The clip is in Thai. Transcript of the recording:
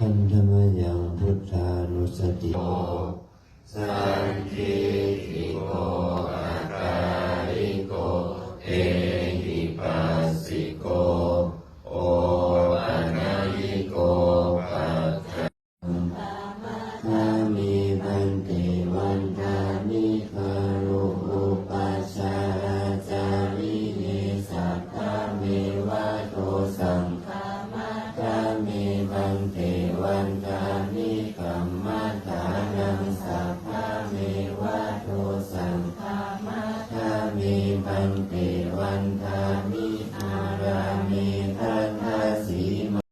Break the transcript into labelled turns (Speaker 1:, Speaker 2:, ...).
Speaker 1: พันธมยังพุทธานุสติ
Speaker 2: สันทิติโกอาการิโกเอหิปัสสิโกโอปัญญิโกปัฏฐา
Speaker 1: คามิบันติวันทานิคารุอุปัชฌาอาจาริเยสัพพะเมวะโตสังฆามัตถามิบันติวันทานิกัมมัฏฐานังสัพพะเมวะโตสังฆามัตถามิบันติวันทา